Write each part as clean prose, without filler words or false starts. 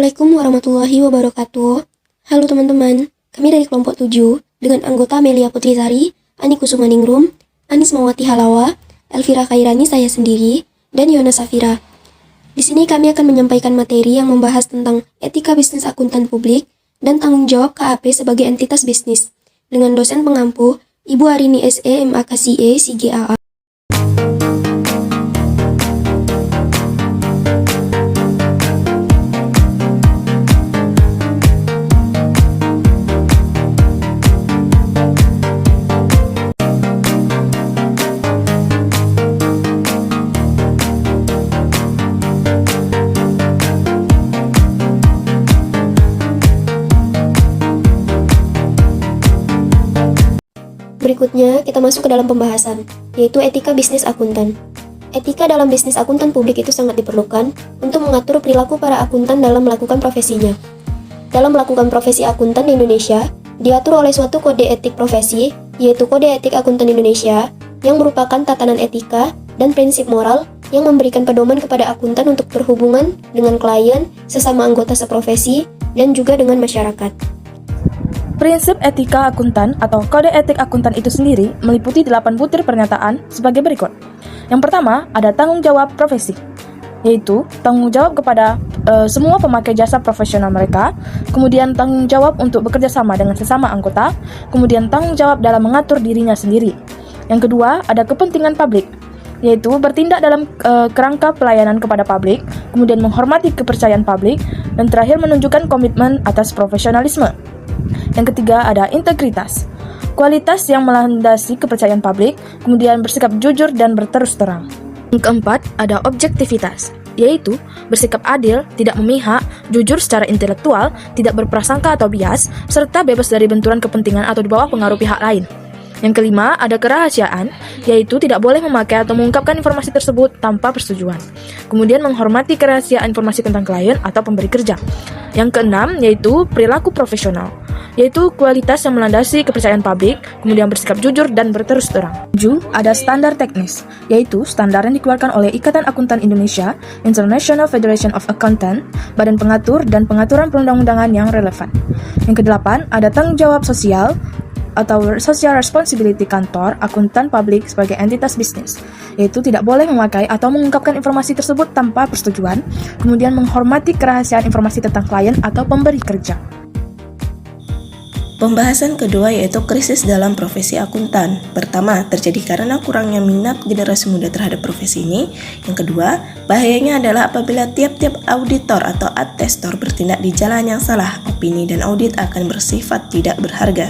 Assalamualaikum warahmatullahi wabarakatuh. Halo teman-teman, kami dari kelompok 7 dengan anggota Melia Putrisari, Ani Kusumaningrum, Anis Mawati Halawa, Elvira Khairani saya sendiri, dan Yona Safira. Di sini kami akan menyampaikan materi yang membahas tentang etika bisnis akuntan publik dan tanggung jawab KAP sebagai entitas bisnis dengan dosen pengampu Ibu Arini SE MAKCE CGAA. Berikutnya, kita masuk ke dalam pembahasan, yaitu etika bisnis akuntan. Etika dalam bisnis akuntan publik itu sangat diperlukan untuk mengatur perilaku para akuntan dalam melakukan profesinya. Dalam melakukan profesi akuntan di Indonesia, diatur oleh suatu kode etik profesi, yaitu Kode Etik Akuntan Indonesia, yang merupakan tatanan etika dan prinsip moral yang memberikan pedoman kepada akuntan untuk berhubungan dengan klien, sesama anggota seprofesi, dan juga dengan masyarakat. Prinsip etika akuntan atau kode etik akuntan itu sendiri meliputi 8 butir pernyataan sebagai berikut. Yang pertama, ada tanggung jawab profesi, yaitu tanggung jawab kepada semua pemakai jasa profesional mereka, kemudian tanggung jawab untuk bekerja sama dengan sesama anggota, kemudian tanggung jawab dalam mengatur dirinya sendiri. Yang kedua, ada kepentingan publik, yaitu bertindak dalam kerangka pelayanan kepada publik, kemudian menghormati kepercayaan publik, dan terakhir menunjukkan komitmen atas profesionalisme. Yang ketiga ada integritas, kualitas yang melandasi kepercayaan publik, kemudian bersikap jujur dan berterus terang. Yang keempat ada objektivitas, yaitu bersikap adil, tidak memihak, jujur secara intelektual, tidak berprasangka atau bias, serta bebas dari benturan kepentingan atau di bawah pengaruh pihak lain. Yang kelima, ada kerahasiaan, yaitu tidak boleh memakai atau mengungkapkan informasi tersebut tanpa persetujuan. Kemudian menghormati kerahasiaan informasi tentang klien atau pemberi kerja. Yang keenam, yaitu perilaku profesional, yaitu kualitas yang melandasi kepercayaan publik, kemudian bersikap jujur dan berterus terang. 7. Ada standar teknis, yaitu standar yang dikeluarkan oleh Ikatan Akuntan Indonesia, International Federation of Accountant, badan pengatur dan pengaturan perundang-undangan yang relevan. Yang kedelapan, ada tanggung jawab sosial, atau social responsibility kantor akuntan publik sebagai entitas bisnis, yaitu tidak boleh memakai atau mengungkapkan informasi tersebut tanpa persetujuan, kemudian menghormati kerahasiaan informasi tentang klien atau pemberi kerja. Pembahasan kedua yaitu krisis dalam profesi akuntan. Pertama, terjadi karena kurangnya minat generasi muda terhadap profesi ini. Yang kedua, bahayanya adalah apabila tiap-tiap auditor atau attestor bertindak di jalan yang salah, opini dan audit akan bersifat tidak berharga.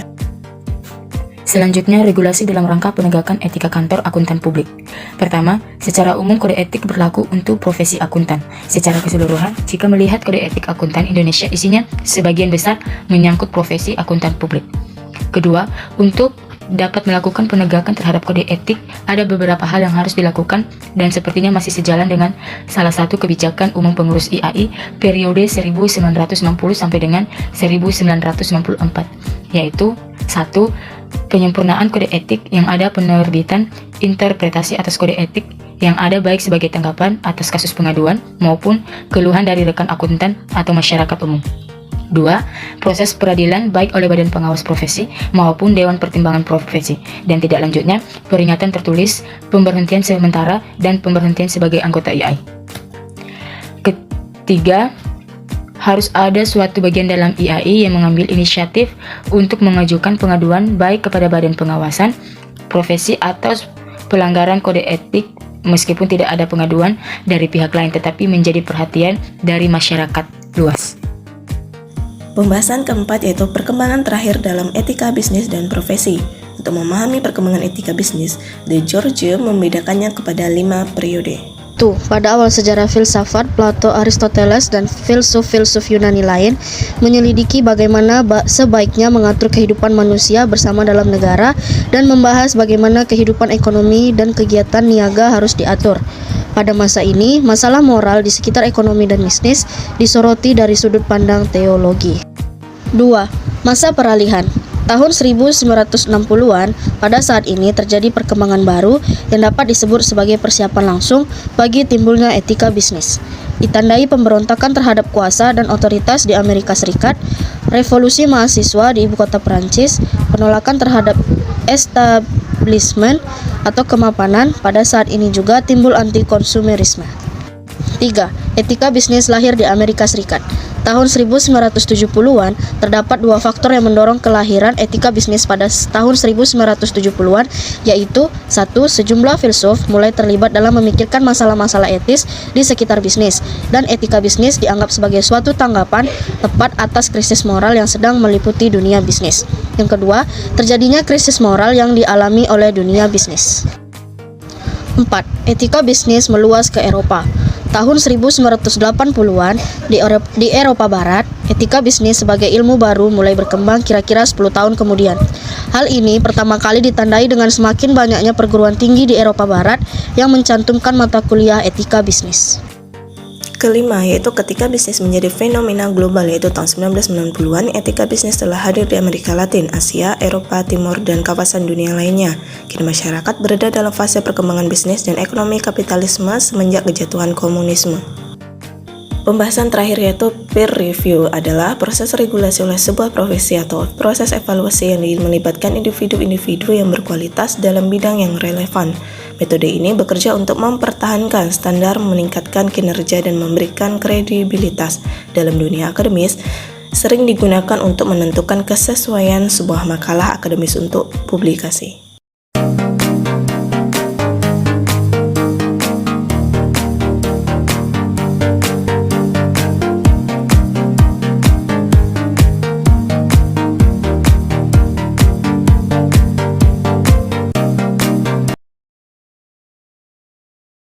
Selanjutnya, regulasi dalam rangka penegakan etika kantor akuntan publik. Pertama, secara umum kode etik berlaku untuk profesi akuntan. Secara keseluruhan, jika melihat kode etik akuntan Indonesia isinya sebagian besar menyangkut profesi akuntan publik. Kedua, untuk dapat melakukan penegakan terhadap kode etik, ada beberapa hal yang harus dilakukan dan sepertinya masih sejalan dengan salah satu kebijakan umum pengurus IAI periode 1960 sampai dengan 1994, yaitu 1. Penyempurnaan kode etik yang ada, penerbitan interpretasi atas kode etik yang ada baik sebagai tanggapan atas kasus pengaduan maupun keluhan dari rekan akuntan atau masyarakat umum. 2. Proses peradilan baik oleh Badan Pengawas Profesi maupun Dewan Pertimbangan Profesi, dan tidak lanjutnya peringatan tertulis, pemberhentian sementara dan pemberhentian sebagai anggota IAI. Ketiga, harus ada suatu bagian dalam IAI yang mengambil inisiatif untuk mengajukan pengaduan baik kepada Badan Pengawasan Profesi atas pelanggaran kode etik meskipun tidak ada pengaduan dari pihak lain tetapi menjadi perhatian dari masyarakat luas. Pembahasan keempat yaitu perkembangan terakhir dalam etika bisnis dan profesi. Untuk memahami perkembangan etika bisnis, De Giorgio membedakannya kepada 5 periode. Pada awal sejarah filsafat, Plato, Aristoteles, dan filsuf-filsuf Yunani lain menyelidiki bagaimana sebaiknya mengatur kehidupan manusia bersama dalam negara dan membahas bagaimana kehidupan ekonomi dan kegiatan niaga harus diatur. Pada masa ini, masalah moral di sekitar ekonomi dan bisnis disoroti dari sudut pandang teologi. 2. Masa peralihan. Tahun 1960-an, pada saat ini terjadi perkembangan baru yang dapat disebut sebagai persiapan langsung bagi timbulnya etika bisnis. ditandai pemberontakan terhadap kuasa dan otoritas di Amerika Serikat, revolusi mahasiswa di ibu kota Perancis, penolakan terhadap establishment atau kemapanan. Pada saat ini juga timbul anti-konsumerisme. 3. Etika bisnis lahir di Amerika Serikat. Tahun 1970-an, terdapat dua faktor yang mendorong kelahiran etika bisnis pada tahun 1970-an, yaitu 1. Sejumlah filsuf mulai terlibat dalam memikirkan masalah-masalah etis di sekitar bisnis, dan etika bisnis dianggap sebagai suatu tanggapan tepat atas krisis moral yang sedang meliputi dunia bisnis. Yang kedua, terjadinya krisis moral yang dialami oleh dunia bisnis. 4. Etika bisnis meluas ke Eropa. Tahun 1980-an, di Eropa Barat, etika bisnis sebagai ilmu baru mulai berkembang kira-kira 10 tahun kemudian. Hal ini pertama kali ditandai dengan semakin banyaknya perguruan tinggi di Eropa Barat yang mencantumkan mata kuliah etika bisnis. Kelima, yaitu ketika bisnis menjadi fenomena global, yaitu tahun 1990-an, etika bisnis telah hadir di Amerika Latin, Asia, Eropa Timur, dan kawasan dunia lainnya. Kini masyarakat berada dalam fase perkembangan bisnis dan ekonomi kapitalisme semenjak kejatuhan komunisme. Pembahasan terakhir yaitu peer review adalah proses regulasi oleh sebuah profesi atau proses evaluasi yang melibatkan individu-individu yang berkualitas dalam bidang yang relevan. Metode ini bekerja untuk mempertahankan standar, meningkatkan kinerja, dan memberikan kredibilitas. Dalam dunia akademis, sering digunakan untuk menentukan kesesuaian sebuah makalah akademis untuk publikasi.